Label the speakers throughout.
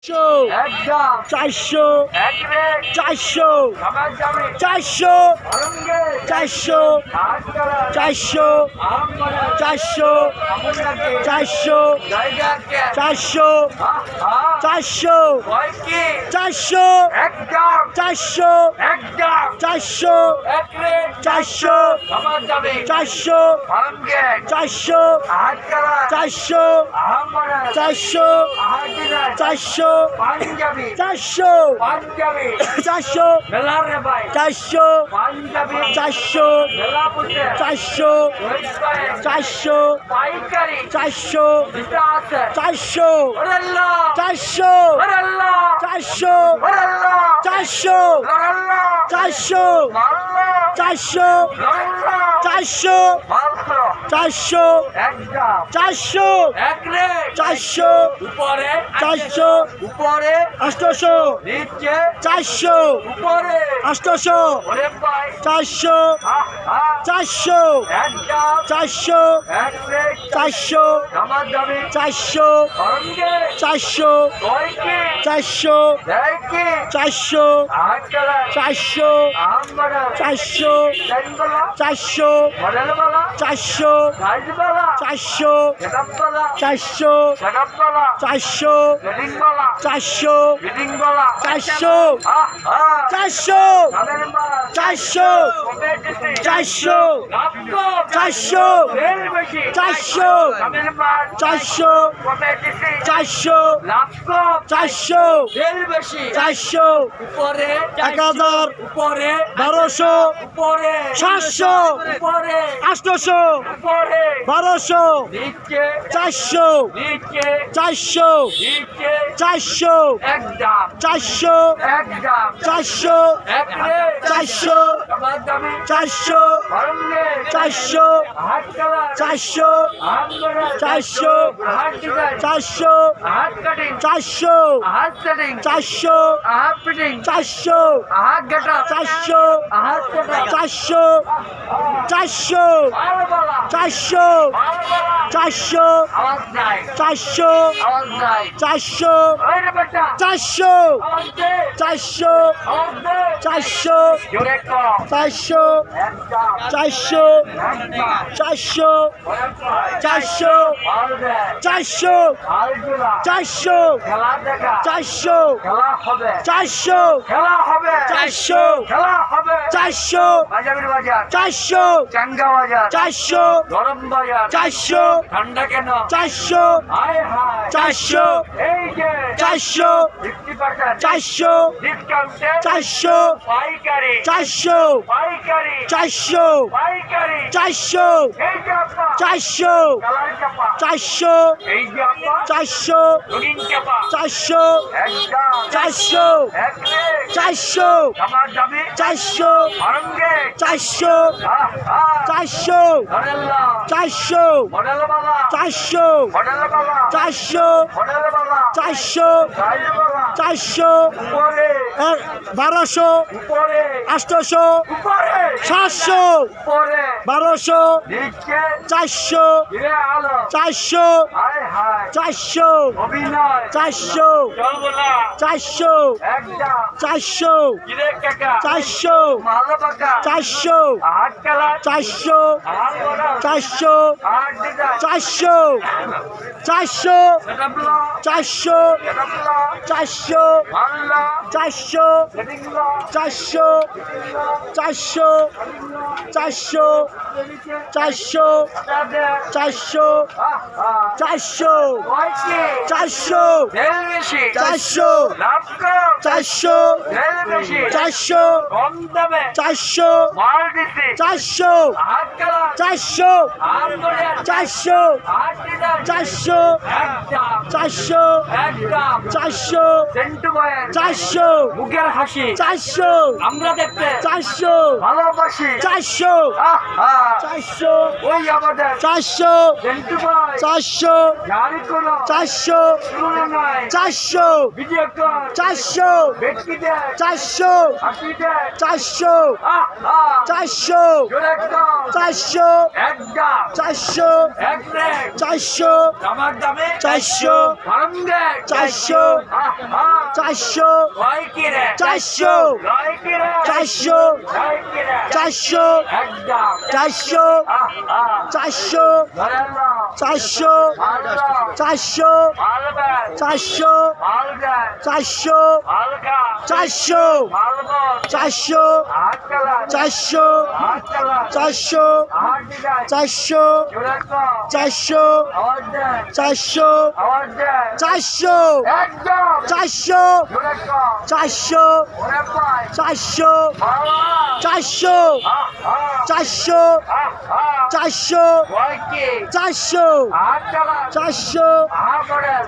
Speaker 1: চারশো,
Speaker 2: একদম
Speaker 1: চারশো,
Speaker 2: এক রেট
Speaker 1: চারশো,
Speaker 2: আমার যাবে
Speaker 1: চারশো,
Speaker 2: অরঙ্গে
Speaker 1: চারশো,
Speaker 2: আটকালা
Speaker 1: চারশো,
Speaker 2: আমরা
Speaker 1: চারশো,
Speaker 2: আমুনাকে
Speaker 1: চারশো,
Speaker 2: জায়গাকে
Speaker 1: চারশো, চারশো,
Speaker 2: কয়কি
Speaker 1: চারশো,
Speaker 2: একদম
Speaker 1: চারশো,
Speaker 2: একদম
Speaker 1: চারশো,
Speaker 2: এক রেট
Speaker 1: চারশো,
Speaker 2: আমার যাবে
Speaker 1: চারশো,
Speaker 2: অরঙ্গে
Speaker 1: চারশো,
Speaker 2: আটকালা
Speaker 1: চারশো,
Speaker 2: আমরা
Speaker 1: চারশো,
Speaker 2: আটকালা
Speaker 1: চারশো,
Speaker 2: পাঞ্জাবি
Speaker 1: চারশো,
Speaker 2: পাঞ্জাবি
Speaker 1: চারশো,
Speaker 2: মেলা রে ভাই
Speaker 1: চারশো,
Speaker 2: পাঞ্জাবি
Speaker 1: চারশো,
Speaker 2: মেলা পুতে
Speaker 1: চারশো, চারশো,
Speaker 2: পাইকারি
Speaker 1: চারশো,
Speaker 2: দিতে আছে
Speaker 1: চারশো,
Speaker 2: ওরাল্লাহ
Speaker 1: চারশো,
Speaker 2: ওরাল্লাহ
Speaker 1: চারশো,
Speaker 2: ওরাল্লাহ
Speaker 1: চারশো,
Speaker 2: ওরাল্লাহ
Speaker 1: চারশো,
Speaker 2: আল্লাহ
Speaker 1: চারশো,
Speaker 2: ওরাল্লাহ
Speaker 1: চারশো,
Speaker 2: মাত্র
Speaker 1: চারশো,
Speaker 2: একদম
Speaker 1: চারশো,
Speaker 2: এক রেট
Speaker 1: চারশো,
Speaker 2: উপরে
Speaker 1: চারশো,
Speaker 2: উপরে
Speaker 1: আষ্টশো,
Speaker 2: নিচে
Speaker 1: চারশো,
Speaker 2: উপরে
Speaker 1: আষ্টশো,
Speaker 2: ওরে ভাই
Speaker 1: চারশো, চারশো,
Speaker 2: একদম
Speaker 1: চারশো,
Speaker 2: এক রেট
Speaker 1: চারশো,
Speaker 2: আমার যাবে
Speaker 1: চারশো,
Speaker 2: অরঙ্গে
Speaker 1: চারশো,
Speaker 2: কয়কি
Speaker 1: চারশো,
Speaker 2: দেখি
Speaker 1: চারশো,
Speaker 2: আটকালা
Speaker 1: চারশো,
Speaker 2: আমরা
Speaker 1: চারশো,
Speaker 2: টেনবালা
Speaker 1: চারশো,
Speaker 2: মডেলবালা
Speaker 1: চারশো,
Speaker 2: সাইজবালা
Speaker 1: চারশো,
Speaker 2: সেটআপবালা
Speaker 1: চারশো,
Speaker 2: সেটআপবালা
Speaker 1: চারশো,
Speaker 2: রেডিংবালা
Speaker 1: চারশো,
Speaker 2: রেডিংবালা
Speaker 1: চারশো, চারশো,
Speaker 2: তাদের মাল
Speaker 1: চারশো,
Speaker 2: কমেডিসি
Speaker 1: চারশো,
Speaker 2: লাপটপ
Speaker 1: চারশো,
Speaker 2: রেল বেশি
Speaker 1: চারশো,
Speaker 2: তাদের মাল
Speaker 1: চারশো,
Speaker 2: কমেডিসি
Speaker 1: চারশো,
Speaker 2: লাপটপ
Speaker 1: চারশো,
Speaker 2: রেল বেশি
Speaker 1: চারশো,
Speaker 2: উপরে
Speaker 1: 1000,
Speaker 2: উপরে
Speaker 1: 1200,
Speaker 2: উপরে
Speaker 1: 700,
Speaker 2: উপরে
Speaker 1: 800,
Speaker 2: উপরে
Speaker 1: 1200,
Speaker 2: নিচে
Speaker 1: 400,
Speaker 2: নিচে
Speaker 1: 400,
Speaker 2: নিচে
Speaker 1: 400,
Speaker 2: একদম
Speaker 1: 400,
Speaker 2: একদম
Speaker 1: 400,
Speaker 2: এক রে
Speaker 1: 400,
Speaker 2: আমার দামি
Speaker 1: 400,
Speaker 2: অরঙ্গে
Speaker 1: 400,
Speaker 2: হাত কালা
Speaker 1: 400,
Speaker 2: আমরা
Speaker 1: 400,
Speaker 2: হাত ডিজাইন
Speaker 1: 400,
Speaker 2: হাত কাটিং
Speaker 1: 400,
Speaker 2: হাত সেটিং
Speaker 1: 400,
Speaker 2: হাত ফিটিং
Speaker 1: 400,
Speaker 2: হাত গেটা
Speaker 1: 400,
Speaker 2: হাত কাটা
Speaker 1: 400, 400,
Speaker 2: বারবালা
Speaker 1: 400,
Speaker 2: বারবালা
Speaker 1: 400,
Speaker 2: আওয়াজ নাই
Speaker 1: 400,
Speaker 2: আওয়াজ নাই
Speaker 1: 400,
Speaker 2: ওই রে বেটা
Speaker 1: 400,
Speaker 2: আওয়াজ দে
Speaker 1: 400,
Speaker 2: আওয়াজ দে
Speaker 1: 400,
Speaker 2: জোরে কর
Speaker 1: 400,
Speaker 2: একদম
Speaker 1: 400,
Speaker 2: একদম
Speaker 1: 400, 400, 400, 400,
Speaker 2: খেলা দেখা
Speaker 1: 400,
Speaker 2: খেলা হবে
Speaker 1: 400,
Speaker 2: খেলা হবে
Speaker 1: 400,
Speaker 2: খেলা হবে
Speaker 1: 400,
Speaker 2: বাজারের বাজার
Speaker 1: 400,
Speaker 2: চাঙ্গা বাজার
Speaker 1: 400,
Speaker 2: গরম বাজার
Speaker 1: 400,
Speaker 2: ঠান্ডা কেন
Speaker 1: 400,
Speaker 2: হায় হায়
Speaker 1: 400,
Speaker 2: এই যে
Speaker 1: 400,
Speaker 2: 50%
Speaker 1: 400,
Speaker 2: ডিসকাউন্টে
Speaker 1: 400,
Speaker 2: পাইকারি
Speaker 1: 400,
Speaker 2: পাইকারি
Speaker 1: 400,
Speaker 2: পাইকারি
Speaker 1: 400,
Speaker 2: এই যে আপা
Speaker 1: 400,
Speaker 2: কালার চাপা
Speaker 1: 400,
Speaker 2: এই যে আপা
Speaker 1: 400,
Speaker 2: রঙিন চাপা
Speaker 1: 400,
Speaker 2: একদম
Speaker 1: 400,
Speaker 2: এক রেট
Speaker 1: 400,
Speaker 2: আমার দাবি
Speaker 1: 400,
Speaker 2: অরঙ্গে
Speaker 1: 400, 400,
Speaker 2: মডেল্লা
Speaker 1: 400,
Speaker 2: মডেলবালা
Speaker 1: 400,
Speaker 2: মডেলবালা
Speaker 1: 400,
Speaker 2: মডেলবালা
Speaker 1: 400,
Speaker 2: সাইজবালা
Speaker 1: 400,
Speaker 2: উপরে
Speaker 1: 1200,
Speaker 2: উপরে
Speaker 1: 800,
Speaker 2: উপরে
Speaker 1: 700,
Speaker 2: উপরে
Speaker 1: 1200,
Speaker 2: নিচে
Speaker 1: 400,
Speaker 2: ঘিরে আলো
Speaker 1: 400,
Speaker 2: হায় হায়
Speaker 1: 400,
Speaker 2: অভিনয়
Speaker 1: 400,
Speaker 2: চলবলা
Speaker 1: 400,
Speaker 2: একটা
Speaker 1: 400,
Speaker 2: ঘিরে কাকা
Speaker 1: 400,
Speaker 2: মালা পাকা
Speaker 1: 400,
Speaker 2: হাত কালা
Speaker 1: 400,
Speaker 2: হাত বড়া
Speaker 1: 400,
Speaker 2: হাত ডিজাইন
Speaker 1: 400, 400,
Speaker 2: সেটাবলা
Speaker 1: 400,
Speaker 2: সেটাবলা
Speaker 1: 400,
Speaker 2: মাল্লা
Speaker 1: 400,
Speaker 2: সেটিংলা
Speaker 1: 400, 400, 400, 400,
Speaker 2: তাদের
Speaker 1: 400, 400,
Speaker 2: কয়টি
Speaker 1: 400,
Speaker 2: তেল বেশি
Speaker 1: 400,
Speaker 2: লাভকম
Speaker 1: 400,
Speaker 2: তেল বেশি
Speaker 1: 400,
Speaker 2: কম দামে
Speaker 1: 400,
Speaker 2: মাল দিছি
Speaker 1: 400,
Speaker 2: হাত কালা
Speaker 1: 400,
Speaker 2: হাত বড়া
Speaker 1: 400,
Speaker 2: হাত ডিজাইন
Speaker 1: 400,
Speaker 2: একদম
Speaker 1: 400,
Speaker 2: একদম
Speaker 1: 400,
Speaker 2: সেন্টু বয়েন
Speaker 1: 400,
Speaker 2: মুখের হাসি
Speaker 1: 400,
Speaker 2: আমরা দেখতে
Speaker 1: 400,
Speaker 2: ভালোবাসি
Speaker 1: 400, 400,
Speaker 2: ওই আমাদের
Speaker 1: 400,
Speaker 2: সেন্টু বয়
Speaker 1: 400, 400
Speaker 2: যারই কোনো
Speaker 1: 400
Speaker 2: তুলনা নাই
Speaker 1: 400
Speaker 2: ভিডিও কল
Speaker 1: 400
Speaker 2: ব্যক্তিদের
Speaker 1: 400
Speaker 2: হাসিদের
Speaker 1: 400
Speaker 2: আহা
Speaker 1: 400
Speaker 2: জোরে কল
Speaker 1: 400
Speaker 2: একদম
Speaker 1: 400
Speaker 2: এক রেক
Speaker 1: 400
Speaker 2: আমার দামে
Speaker 1: 400
Speaker 2: আনন্দে
Speaker 1: 400
Speaker 2: আহা
Speaker 1: 400
Speaker 2: লয় কি রে
Speaker 1: 400
Speaker 2: লয় কি রে
Speaker 1: 400
Speaker 2: লয় কি রে
Speaker 1: 400
Speaker 2: একদম
Speaker 1: 400
Speaker 2: আহা
Speaker 1: 400
Speaker 2: ধরে নাও
Speaker 1: 400
Speaker 2: মালদা
Speaker 1: 400
Speaker 2: মালদা
Speaker 1: 400
Speaker 2: মালদা
Speaker 1: 400
Speaker 2: মালদা
Speaker 1: 400
Speaker 2: মালদা
Speaker 1: 400
Speaker 2: আটকালা
Speaker 1: 400
Speaker 2: আটকালা
Speaker 1: 400
Speaker 2: আটকালা
Speaker 1: 400
Speaker 2: জোরে কল
Speaker 1: 400
Speaker 2: আওয়াজ দে
Speaker 1: 400
Speaker 2: আওয়াজ দে
Speaker 1: 400
Speaker 2: একদম
Speaker 1: 400
Speaker 2: জোরে কল
Speaker 1: 400
Speaker 2: ওরে পাই
Speaker 1: 400
Speaker 2: বাবা
Speaker 1: 400
Speaker 2: আহা
Speaker 1: 400
Speaker 2: আহা
Speaker 1: 400
Speaker 2: লয় কি
Speaker 1: 400
Speaker 2: আটকালা
Speaker 1: 400
Speaker 2: আহা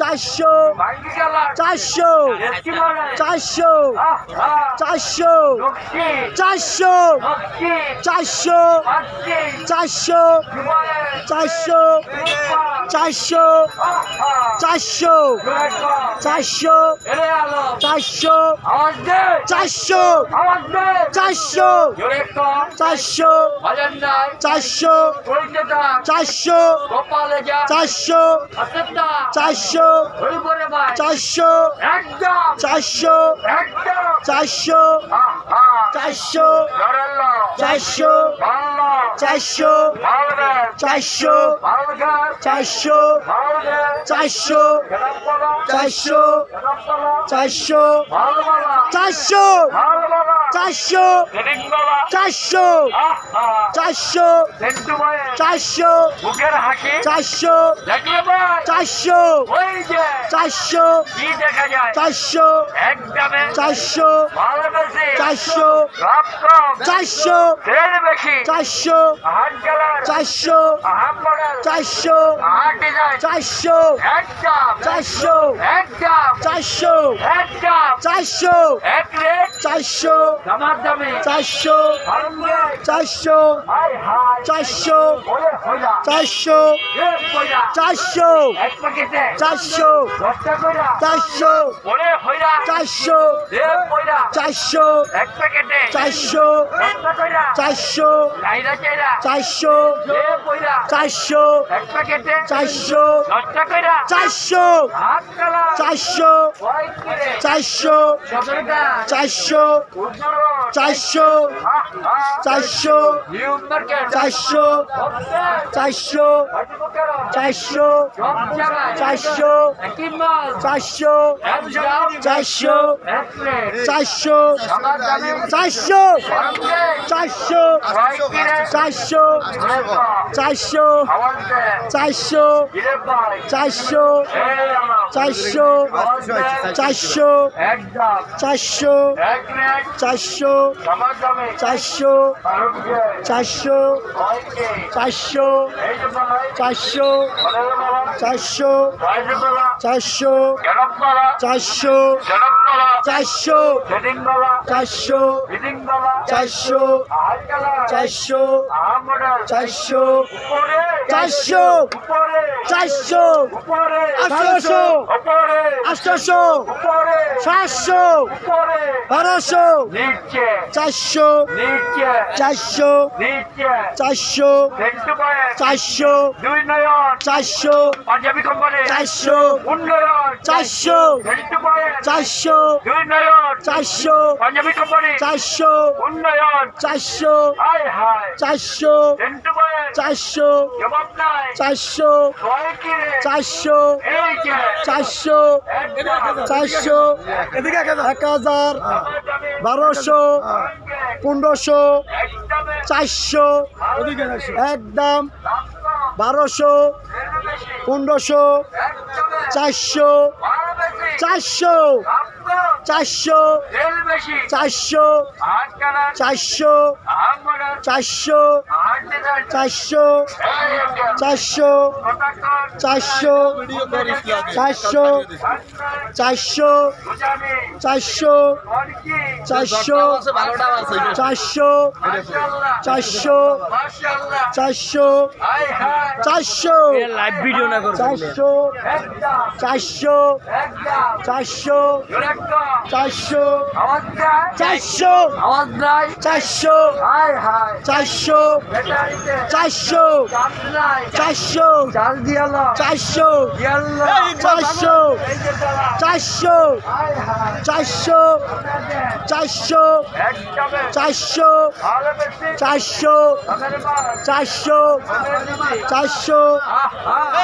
Speaker 1: 400
Speaker 2: ভাঙ্গি গেলা
Speaker 1: 400
Speaker 2: দেখছি মানে
Speaker 1: 400
Speaker 2: আহা
Speaker 1: 400
Speaker 2: লক্ষ্মী
Speaker 1: 400
Speaker 2: লক্ষ্মী
Speaker 1: 400
Speaker 2: লক্ষ্মী
Speaker 1: 400
Speaker 2: জীবনে
Speaker 1: 400
Speaker 2: রূপা
Speaker 1: 400
Speaker 2: আহা
Speaker 1: 400
Speaker 2: জোরে কল
Speaker 1: 400
Speaker 2: এরে আলো
Speaker 1: 400
Speaker 2: আওয়াজ দে
Speaker 1: 400
Speaker 2: আওয়াজ দে
Speaker 1: 400
Speaker 2: জোরে কল
Speaker 1: 400
Speaker 2: বাজার নাই
Speaker 1: 400
Speaker 2: পরিচয়টা
Speaker 1: 400
Speaker 2: গোপালে যা
Speaker 1: 400
Speaker 2: হাতেরটা
Speaker 1: 400
Speaker 2: হরি করে ভাই
Speaker 1: 400
Speaker 2: একদম
Speaker 1: 400
Speaker 2: একদম
Speaker 1: 400
Speaker 2: আহা
Speaker 1: 400
Speaker 2: লড়াল্লো
Speaker 1: 400
Speaker 2: বাংলা
Speaker 1: 400
Speaker 2: ভালবে
Speaker 1: 400
Speaker 2: ভালগা
Speaker 1: 400
Speaker 2: ভালবে
Speaker 1: 400
Speaker 2: গেলাপলা
Speaker 1: 400
Speaker 2: গেলাপলা
Speaker 1: 400
Speaker 2: ভালবালা
Speaker 1: 400
Speaker 2: ভালবালা
Speaker 1: 400
Speaker 2: গেলিংবালা
Speaker 1: 400
Speaker 2: আহা
Speaker 1: 400
Speaker 2: সেন্টু ভাই
Speaker 1: 400
Speaker 2: বুকের হাসি
Speaker 1: 400
Speaker 2: দেখলে ভাই
Speaker 1: 400
Speaker 2: ওই যে
Speaker 1: 400
Speaker 2: কি দেখা যায়
Speaker 1: 400
Speaker 2: একদমে
Speaker 1: 400
Speaker 2: ভালোবেসে
Speaker 1: 400
Speaker 2: সব কম
Speaker 1: 400
Speaker 2: তেল বেশি
Speaker 1: 400
Speaker 2: হাত কালার
Speaker 1: 400
Speaker 2: আহাম মডেল
Speaker 1: 400
Speaker 2: হাত ডিজাইন
Speaker 1: 400
Speaker 2: একদম
Speaker 1: 400
Speaker 2: একদম
Speaker 1: 400
Speaker 2: একদম
Speaker 1: 400
Speaker 2: এক রেট
Speaker 1: 400
Speaker 2: দামার দামে
Speaker 1: 400
Speaker 2: ভারঙ্গে
Speaker 1: 400
Speaker 2: হাই হাই
Speaker 1: 400
Speaker 2: ওরে হইলা
Speaker 1: 400
Speaker 2: এক কইরা
Speaker 1: 400
Speaker 2: এক প্যাকেটে
Speaker 1: 400
Speaker 2: দশটা কইরা
Speaker 1: 400
Speaker 2: ওরে হইলা
Speaker 1: 400
Speaker 2: এক কইরা
Speaker 1: 400
Speaker 2: এক প্যাকেটে
Speaker 1: 400
Speaker 2: দশটা কইরা
Speaker 1: 400
Speaker 2: লাইরা চাইরা
Speaker 1: 400
Speaker 2: এক কইরা
Speaker 1: 400
Speaker 2: এক প্যাকেটে
Speaker 1: 400
Speaker 2: দশটা কইরা
Speaker 1: 400
Speaker 2: হাত কালা
Speaker 1: 400
Speaker 2: ওই কিরে
Speaker 1: 400
Speaker 2: সদরটা
Speaker 1: 400
Speaker 2: উজ্জুর
Speaker 1: 400 400
Speaker 2: নিউ মার্কেট
Speaker 1: 400 400 400 400 400 400 400 400 400 400 400 400 400 400 400 400 400 400 400 400 400 400 400 400 400 400 400 400 400 400 400 800 800 700 1200
Speaker 2: নিচে
Speaker 1: 400
Speaker 2: নিচে
Speaker 1: 400
Speaker 2: নিচে
Speaker 1: 400
Speaker 2: সেন্টু বয়ের
Speaker 1: 400
Speaker 2: দুই নয়ন
Speaker 1: 400
Speaker 2: পাঞ্জাবি কোম্পানি
Speaker 1: 400
Speaker 2: উন্নয়ন
Speaker 1: 400
Speaker 2: সেন্টু বয়ের
Speaker 1: 400
Speaker 2: দুই নয়ন
Speaker 1: 400
Speaker 2: পাঞ্জাবি কোম্পানি
Speaker 1: 400
Speaker 2: উন্নয়ন
Speaker 1: 400
Speaker 2: হাই হাই
Speaker 1: 400
Speaker 2: সেন্টু বয়ের
Speaker 1: 400
Speaker 2: জবাব নাই
Speaker 1: 400
Speaker 2: ছয় কিরে
Speaker 1: 400
Speaker 2: এই যে
Speaker 1: 400 400 1000 1200 1500 400 একদম 1200 1500 400 400 400 400 400 400 চারশো চারশো চারশো চারশো চারশো চারশো চারশো চারশো চারশো চারশো চারশো
Speaker 3: লাইভ ভিডিও না করো
Speaker 1: চারশো চারশো চারশো চারশো চারশো
Speaker 2: আওয়াজ নাই
Speaker 1: চারশো
Speaker 2: হাই হাই
Speaker 1: চারশো চারশো চারশো
Speaker 2: চাল দিয়ালা
Speaker 1: চারশো
Speaker 2: দিয়ালা
Speaker 1: চারশো চারশো
Speaker 2: হাই হাই
Speaker 1: চারশো চারশো
Speaker 2: একদমে
Speaker 1: চারশো
Speaker 2: ভালো বেশি
Speaker 1: চারশো
Speaker 2: আমাদের মা
Speaker 1: চারশো চারশো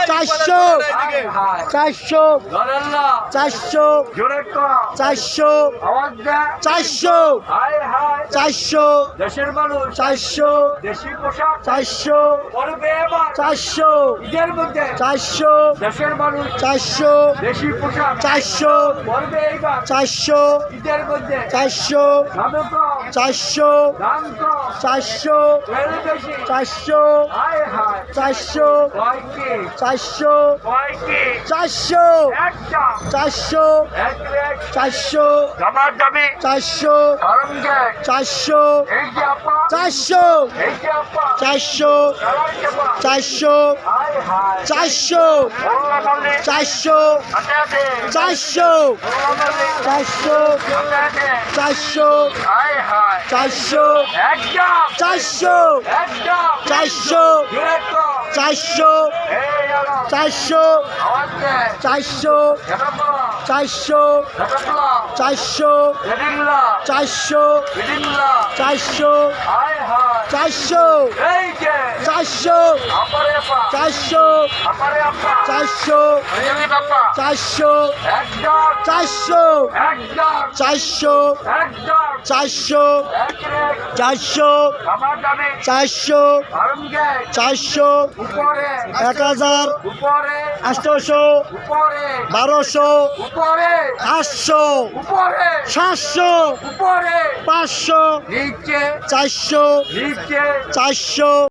Speaker 1: চারশো
Speaker 2: হাই হাই
Speaker 1: চারশো
Speaker 2: গলাল্লা
Speaker 1: চারশো
Speaker 2: জোরে কর
Speaker 1: চারশো
Speaker 2: আওয়াজ দে
Speaker 1: চারশো
Speaker 2: হাই হাই
Speaker 1: চারশো
Speaker 2: দেশের মানুষ
Speaker 1: চারশো
Speaker 2: দেশি পোশাক
Speaker 1: চারশো
Speaker 2: পরবে এবার
Speaker 1: চারশো
Speaker 2: ঈদের মধ্যে
Speaker 1: চারশো
Speaker 2: দেশের মানুষ
Speaker 1: চারশো
Speaker 2: দেশি পোশাক
Speaker 1: চারশো
Speaker 2: পরবে এবার
Speaker 1: চারশো
Speaker 2: ঈদের মধ্যে
Speaker 1: চারশো
Speaker 2: দাম কম
Speaker 1: চারশো
Speaker 2: দাম কম
Speaker 1: চারশো
Speaker 2: তেল বেশি
Speaker 1: চারশো
Speaker 2: হাই হাই
Speaker 1: চারশো
Speaker 2: কয় কি
Speaker 1: চারশো
Speaker 2: কয় কি
Speaker 1: চারশো
Speaker 2: একটা
Speaker 1: চারশো
Speaker 2: এক রেট
Speaker 1: চারশো
Speaker 2: জমার দাবি
Speaker 1: চারশো
Speaker 2: গরম গ্যাস
Speaker 1: চারশো
Speaker 2: এই যে আপা
Speaker 1: চারশো
Speaker 2: এই যে আপা
Speaker 1: চারশো
Speaker 2: চালাই যাবা
Speaker 1: চারশো
Speaker 2: হাই হাই
Speaker 1: চারশো
Speaker 2: মোল্লা মল্লিক
Speaker 1: চারশো
Speaker 2: হাতে হাতে
Speaker 1: চারশো
Speaker 2: মোল্লা মল্লিক
Speaker 1: চারশো
Speaker 2: হাতে হাতে
Speaker 1: চারশো
Speaker 2: হাই হাই
Speaker 1: চারশো
Speaker 2: একদম
Speaker 1: চারশো
Speaker 2: একদম
Speaker 1: চারশো
Speaker 2: জোরে কর
Speaker 1: চারশো
Speaker 2: এই আলো
Speaker 1: চারশো
Speaker 2: আওয়াজ দে
Speaker 1: চারশো
Speaker 2: জানাবলা
Speaker 1: চারশো
Speaker 2: জানাবলা
Speaker 1: চারশো
Speaker 2: জেদিল্লা
Speaker 1: চারশো
Speaker 2: জেদিল্লা
Speaker 1: চারশো
Speaker 2: হাই হাই
Speaker 1: চারশো
Speaker 2: এই যে
Speaker 1: চারশো
Speaker 2: আমারে আপা
Speaker 1: চারশো
Speaker 2: আমারে আপা
Speaker 1: চারশো
Speaker 2: এই বাবা
Speaker 1: চারশো
Speaker 2: একদম
Speaker 1: চারশো
Speaker 2: একদম
Speaker 1: চারশো
Speaker 2: একদম
Speaker 1: চারশো
Speaker 2: এক রেট
Speaker 1: চারশো
Speaker 2: আমার দাবি
Speaker 1: চারশো
Speaker 2: গরম গ্যাস
Speaker 1: চারশো
Speaker 2: উপরে
Speaker 1: 1000
Speaker 2: উপরে
Speaker 1: 800
Speaker 2: উপরে
Speaker 1: 1200
Speaker 2: উপরে
Speaker 1: 800
Speaker 2: উপরে
Speaker 1: 700
Speaker 2: উপরে
Speaker 1: 500
Speaker 2: নিচে
Speaker 1: 400
Speaker 2: নিচে
Speaker 1: 400